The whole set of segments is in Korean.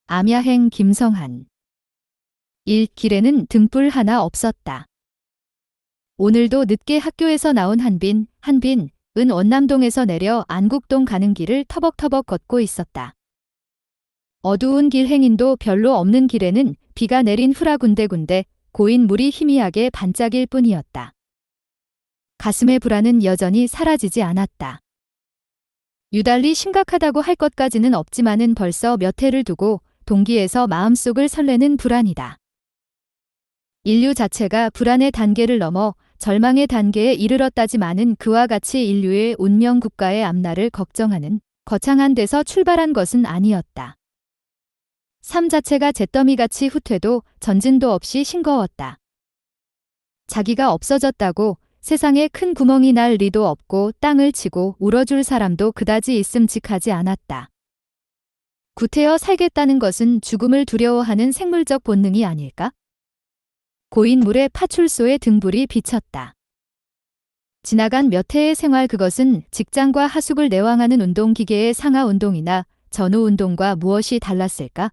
암야행 김성한. 길에는 등불 하나 없었다. 오늘도 늦게 학교에서 나온 한빈은 원남동에서 내려 안국동 가는 길을 터벅터벅 걷고 있었다. 어두운 길 행인도 별로 없는 길에는 비가 내린 후라 군데군데 고인 물이 희미하게 반짝일 뿐이었다. 가슴의 불안은 여전히 사라지지 않았다. 유달리 심각하다고 할 것까지는 없지만은 벌써 몇 해를 두고 동기에서 마음속을 설레는 불안이다. 인류 자체가 불안의 단계를 넘어 절망의 단계에 이르렀다지만은 그와 같이 인류의 운명 국가의 앞날을 걱정하는 거창한 데서 출발한 것은 아니었다. 삶 자체가 잿더미같이 후퇴도 전진도 없이 싱거웠다. 자기가 없어졌다고 세상에 큰 구멍이 날 리도 없고 땅을 치고 울어줄 사람도 그다지 있음직하지 않았다. 구태여 살겠다는 것은 죽음을 두려워하는 생물적 본능이 아닐까? 고인 물의 파출소의 등불이 비쳤다. 지나간 몇 해의 생활, 그것은 직장과 하숙을 내왕하는 운동기계의 상하 운동이나 전후 운동과 무엇이 달랐을까?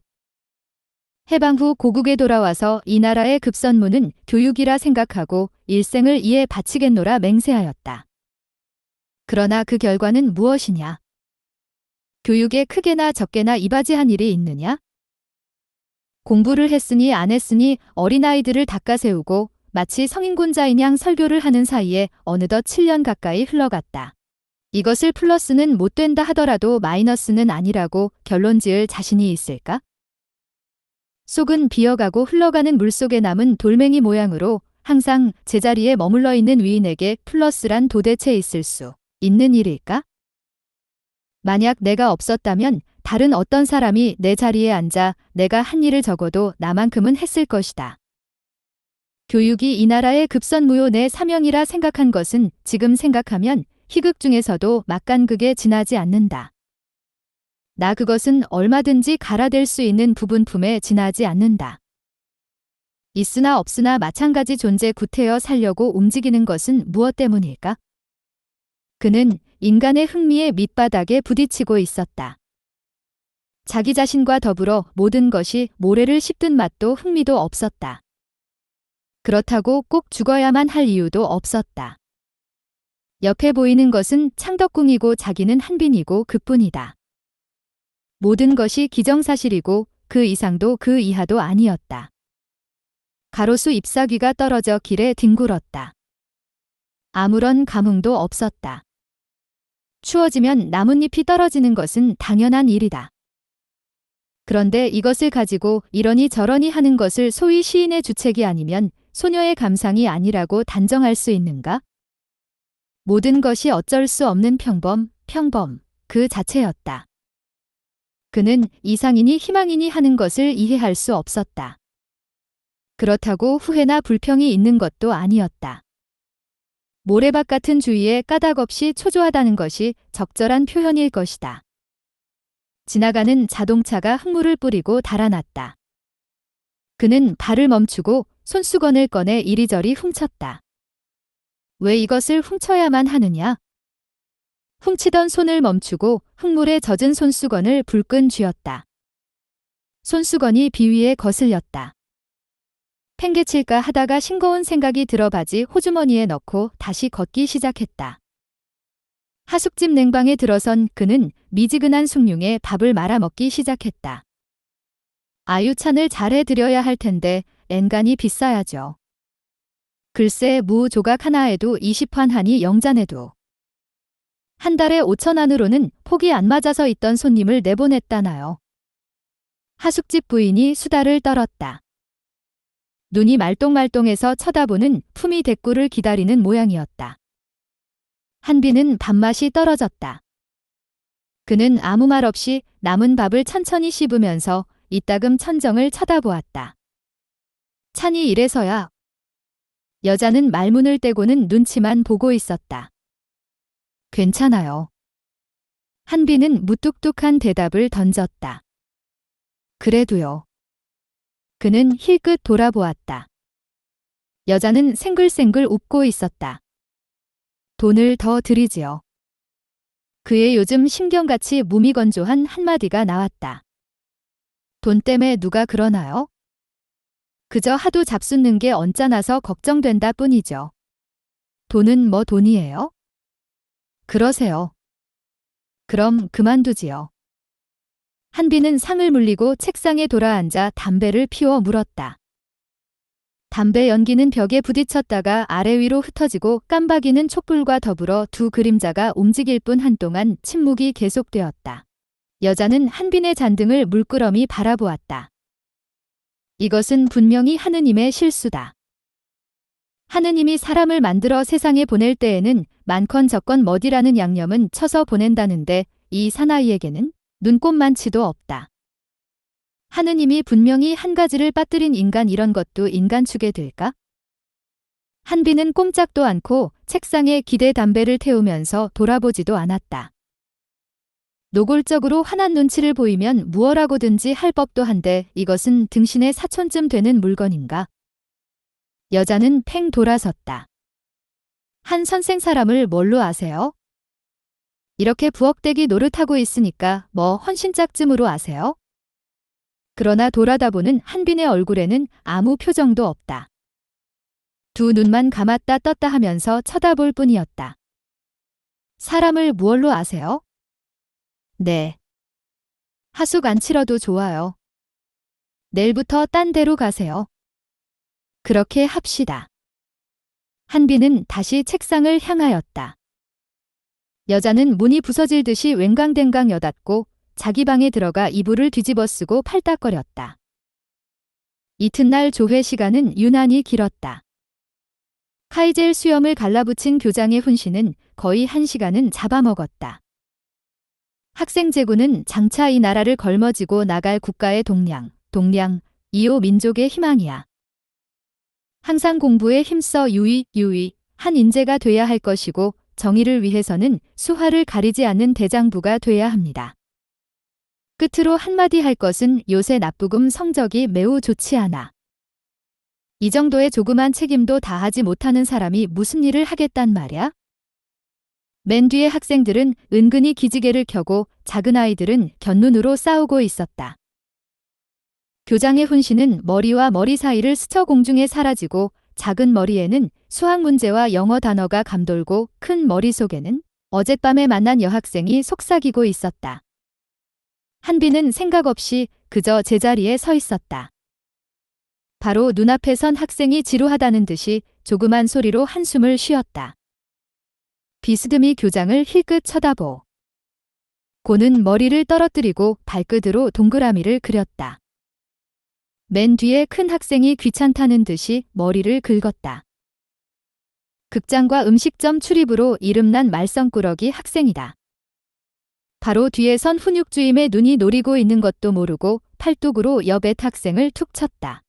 해방 후 고국에 돌아와서 이 나라의 급선무는 교육이라 생각하고 일생을 이에 바치겠노라 맹세하였다. 그러나 그 결과는 무엇이냐? 교육에 크게나 적게나 이바지한 일이 있느냐? 공부를 했으니 안 했으니 어린아이들을 닦아세우고 마치 성인군자인 양 설교를 하는 사이에 어느덧 7년 가까이 흘러갔다. 이것을 플러스는 못 된다 하더라도 마이너스는 아니라고 결론 지을 자신이 있을까? 속은 비어가고 흘러가는 물속에 남은 돌멩이 모양으로 항상 제자리에 머물러 있는 위인에게 플러스란 도대체 있을 수 있는 일일까? 만약 내가 없었다면 다른 어떤 사람이 내 자리에 앉아 내가 한 일을 적어도 나만큼은 했을 것이다. 교육이 이 나라의 급선무요 내 사명이라 생각한 것은 지금 생각하면 희극 중에서도 막간극에 지나지 않는다. 나 그것은 얼마든지 갈아댈 수 있는 부분품에 지나지 않는다. 있으나 없으나 마찬가지 존재 구태여 살려고 움직이는 것은 무엇 때문일까? 그는 인간의 흥미의 밑바닥에 부딪히고 있었다. 자기 자신과 더불어 모든 것이 모래를 씹든 맛도 흥미도 없었다. 그렇다고 꼭 죽어야만 할 이유도 없었다. 옆에 보이는 것은 창덕궁이고 자기는 한빈이고 그뿐이다. 모든 것이 기정사실이고 그 이상도 그 이하도 아니었다. 가로수 잎사귀가 떨어져 길에 뒹굴었다. 아무런 감흥도 없었다. 추워지면 나뭇잎이 떨어지는 것은 당연한 일이다. 그런데 이것을 가지고 이러니 저러니 하는 것을 소위 시인의 주책이 아니면 소녀의 감상이 아니라고 단정할 수 있는가? 모든 것이 어쩔 수 없는 평범 그 자체였다. 그는 이상이니 희망이니 하는 것을 이해할 수 없었다. 그렇다고 후회나 불평이 있는 것도 아니었다. 모래밭 같은 주위에 까닭없이 초조하다는 것이 적절한 표현일 것이다. 지나가는 자동차가 흙물을 뿌리고 달아났다. 그는 발을 멈추고 손수건을 꺼내 이리저리 훔쳤다. 왜 이것을 훔쳐야만 하느냐? 훔치던 손을 멈추고 흙물에 젖은 손수건을 불끈 쥐었다. 손수건이 비위에 거슬렸다. 팽개칠까 하다가 싱거운 생각이 들어 바지 호주머니에 넣고 다시 걷기 시작했다. 하숙집 냉방에 들어선 그는 미지근한 숭늉에 밥을 말아 먹기 시작했다. 아유찬을 잘해드려야 할 텐데 엔간히 비싸야죠. 글쎄 무 조각 하나에도 20환 하니 영잔해도. 한 달에 5천 안으로는 폭이 안 맞아서 있던 손님을 내보냈다나요. 하숙집 부인이 수다를 떨었다. 눈이 말똥말똥해서 쳐다보는 품위 대꾸를 기다리는 모양이었다. 한빈은 밥맛이 떨어졌다. 그는 아무 말 없이 남은 밥을 천천히 씹으면서 이따금 천정을 쳐다보았다. 찬이 이래서야. 여자는 말문을 떼고는 눈치만 보고 있었다. 괜찮아요. 한빈은 무뚝뚝한 대답을 던졌다. 그래도요. 그는 힐끗 돌아보았다. 여자는 생글생글 웃고 있었다. 돈을 더 드리지요. 그의 요즘 신경같이 무미건조한 한마디가 나왔다. 돈 때문에 누가 그러나요? 그저 하도 잡숫는 게 언짢아서 걱정된다 뿐이죠. 돈은 뭐 돈이에요? 그러세요. 그럼 그만두지요. 한비는 상을 물리고 책상에 돌아앉아 담배를 피워 물었다. 담배 연기는 벽에 부딪혔다가 아래 위로 흩어지고 깜박이는 촛불과 더불어 두 그림자가 움직일 뿐 한동안 침묵이 계속되었다. 여자는 한빈의 잔등을 물끄러미 바라보았다. 이것은 분명히 하느님의 실수다. 하느님이 사람을 만들어 세상에 보낼 때에는 많건 적건 머디라는 양념은 쳐서 보낸다는데 이 사나이에게는 눈꼽만치도 없다. 하느님이 분명히 한 가지를 빠뜨린 인간 이런 것도 인간 축에 들까? 한비는 꼼짝도 않고 책상에 기대 담배를 태우면서 돌아보지도 않았다. 노골적으로 화난 눈치를 보이면 무엇라고든지 할 법도 한데 이것은 등신의 사촌쯤 되는 물건인가? 여자는 팽 돌아섰다. 한 선생 사람을 뭘로 아세요? 이렇게 부엌대기 노릇하고 있으니까 뭐 헌신짝쯤으로 아세요? 그러나 돌아다보는 한빈의 얼굴에는 아무 표정도 없다. 두 눈만 감았다 떴다 하면서 쳐다볼 뿐이었다. 사람을 무얼로 아세요? 네. 하숙 안 치러도 좋아요. 내일부터 딴 데로 가세요. 그렇게 합시다. 한비는 다시 책상을 향하였다. 여자는 문이 부서질 듯이 웬강댕강 여닫고 자기 방에 들어가 이불을 뒤집어 쓰고 팔딱거렸다. 이튿날 조회 시간은 유난히 길었다. 카이젤 수염을 갈라붙인 교장의 훈시는 거의 1시간은 잡아먹었다. 학생 제구는 장차 이 나라를 걸머지고 나갈 국가의 동량, 이오 민족의 희망이야. 항상 공부에 힘써 유의, 한 인재가 돼야 할 것이고 정의를 위해서는 수하를 가리지 않는 대장부가 돼야 합니다. 끝으로 한마디 할 것은 요새 납부금 성적이 매우 좋지 않아. 이 정도의 조그만 책임도 다하지 못하는 사람이 무슨 일을 하겠단 말이야? 맨 뒤에 학생들은 은근히 기지개를 켜고 작은 아이들은 곁눈으로 싸우고 있었다. 교장의 훈시는 머리와 머리 사이를 스쳐 공중에 사라지고 작은 머리에는 수학 문제와 영어 단어가 감돌고 큰 머릿속에는 어젯밤에 만난 여학생이 속삭이고 있었다. 한비는 생각 없이 그저 제자리에 서 있었다. 바로 눈앞에 선 학생이 지루하다는 듯이 조그만 소리로 한숨을 쉬었다. 비스듬히 교장을 힐끗 쳐다보. 고는 머리를 떨어뜨리고 발끝으로 동그라미를 그렸다. 맨 뒤에 큰 학생이 귀찮다는 듯이 머리를 긁었다. 극장과 음식점 출입으로 이름난 말썽꾸러기 학생이다. 바로 뒤에 선 훈육주임의 눈이 노리고 있는 것도 모르고 팔뚝으로 옆의 학생을 툭 쳤다.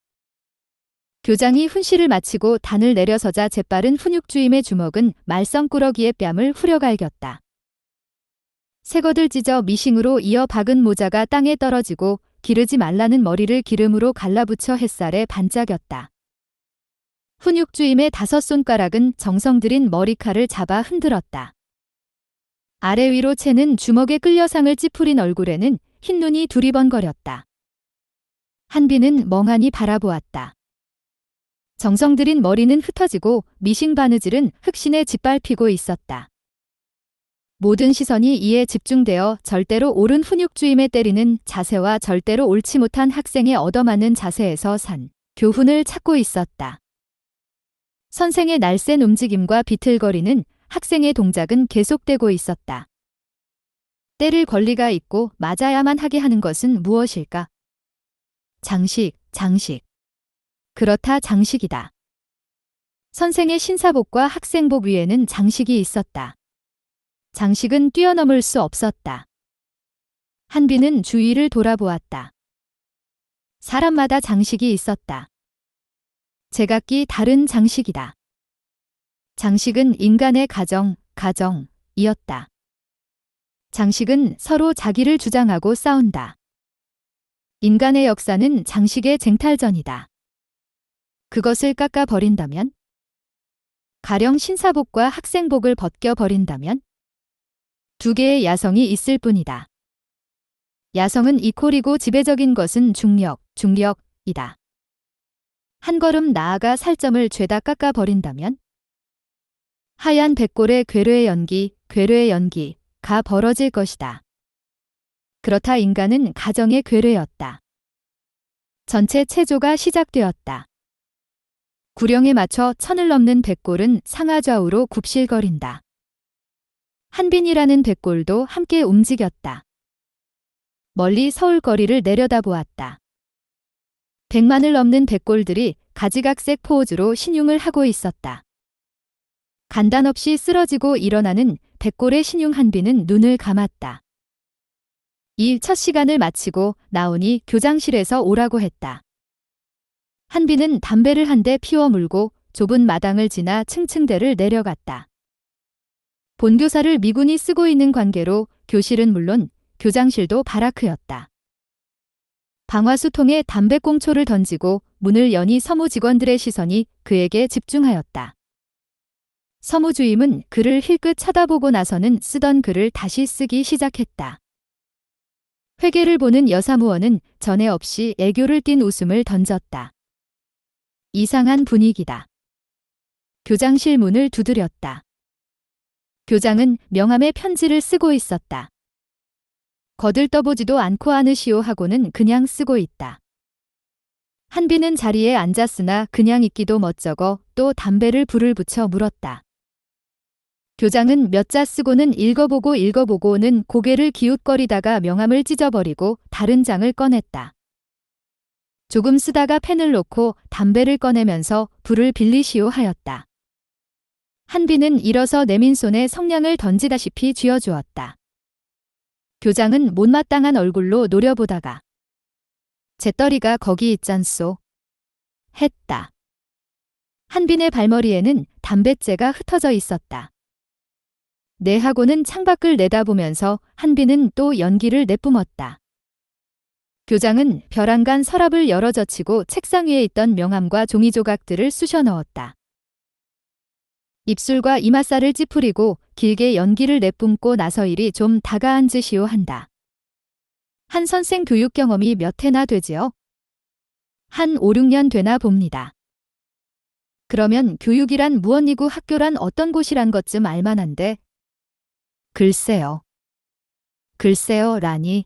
교장이 훈시를 마치고 단을 내려서자 재빠른 훈육주임의 주먹은 말썽꾸러기의 뺨을 후려갈겼다. 새거들 찢어 미싱으로 이어 박은 모자가 땅에 떨어지고 기르지 말라는 머리를 기름으로 갈라붙여 햇살에 반짝였다. 훈육주임의 5손가락은 정성 들인 머리칼을 잡아 흔들었다. 아래 위로 채는 주먹에 끌려 상을 찌푸린 얼굴에는 흰눈이 두리번거렸다. 한비는 멍하니 바라보았다. 정성 들인 머리는 흩어지고 미싱 바느질은 흑신에 짓밟히고 있었다. 모든 시선이 이에 집중되어 절대로 옳은 훈육주임에 때리는 자세와 절대로 옳지 못한 학생에 얻어맞는 자세에서 산 교훈을 찾고 있었다. 선생의 날쌘 움직임과 비틀거리는 학생의 동작은 계속되고 있었다. 때릴 권리가 있고 맞아야만 하게 하는 것은 무엇일까? 장식. 그렇다 장식이다. 선생의 신사복과 학생복 위에는 장식이 있었다. 장식은 뛰어넘을 수 없었다. 한비는 주위를 돌아보았다. 사람마다 장식이 있었다. 제각기 다른 장식이다. 장식은 인간의 가정이었다. 장식은 서로 자기를 주장하고 싸운다. 인간의 역사는 장식의 쟁탈전이다. 그것을 깎아버린다면? 가령 신사복과 학생복을 벗겨버린다면? 두 개의 야성이 있을 뿐이다. 야성은 이퀄이고 지배적인 것은 중력이다. 한 걸음 나아가 살점을 죄다 깎아버린다면? 하얀 백골의 괴뢰의 연기가 벌어질 것이다. 그렇다 인간은 가정의 괴뢰였다. 전체 체조가 시작되었다. 구령에 맞춰 천을 넘는 백골은 상하좌우로 굽실거린다. 한빈이라는 백골도 함께 움직였다. 멀리 서울거리를 내려다보았다. 100만을 넘는 백골들이 가지각색 포즈로 신용을 하고 있었다. 간단없이 쓰러지고 일어나는 백골의 신용 한빈은 눈을 감았다. 이 첫 시간을 마치고 나오니 교장실에서 오라고 했다. 한빈은 담배를 한 대 피워 물고 좁은 마당을 지나 층층대를 내려갔다. 본교사를 미군이 쓰고 있는 관계로 교실은 물론 교장실도 바라크였다. 방화수통에 담배꽁초를 던지고 문을 여니 서무 직원들의 시선이 그에게 집중하였다. 서무 주임은 그를 힐끗 쳐다보고 나서는 쓰던 글을 다시 쓰기 시작했다. 회계를 보는 여사무원은 전에 없이 애교를 띤 웃음을 던졌다. 이상한 분위기다. 교장실 문을 두드렸다. 교장은 명함에 편지를 쓰고 있었다. 거들떠보지도 않고 않으시오 하고는 그냥 쓰고 있다. 한빈은 자리에 앉았으나 그냥 있기도 멋쩍어 또 담배를 불을 붙여 물었다. 교장은 몇 자 쓰고는 읽어보고는 고개를 기웃거리다가 명함을 찢어버리고 다른 장을 꺼냈다. 조금 쓰다가 펜을 놓고 담배를 꺼내면서 불을 빌리시오 하였다. 한빈은 일어서 내민 손에 성냥을 던지다시피 쥐어주었다. 교장은 못마땅한 얼굴로 노려보다가 재떨이가 거기 있잖소. 했다. 한빈의 발머리에는 담뱃재가 흩어져 있었다. 네 하고는 창밖을 내다보면서 한빈은 또 연기를 내뿜었다. 교장은 벼랑간 서랍을 열어젖히고 책상 위에 있던 명함과 종이 조각들을 쑤셔 넣었다. 입술과 이맛살을 찌푸리고 길게 연기를 내뿜고 나서 이리 좀 다가앉으시오 한다. 한 선생 교육 경험이 몇 해나 되지요? 한 5, 6년 되나 봅니다. 그러면 교육이란 무엇이고 학교란 어떤 곳이란 것쯤 알만한데? 글쎄요라니.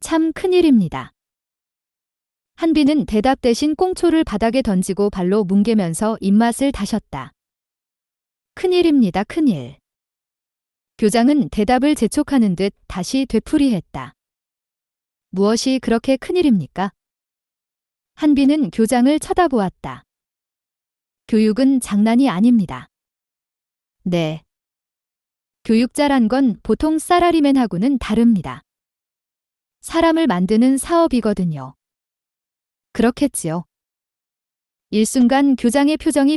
참 큰일입니다. 한빈은 대답 대신 꽁초를 바닥에 던지고 발로 뭉개면서 입맛을 다셨다. 큰일입니다, 큰일. 교장은 대답을 재촉하는 듯 다시 되풀이했다. 무엇이 그렇게 큰일입니까? 한빈은 교장을 쳐다보았다. 교육은 장난이 아닙니다. 네. 교육자란 건 보통 사라리맨하고는 다릅니다. 사람을 만드는 사업이거든요. 그렇겠지요. 일순간 교장의 표정이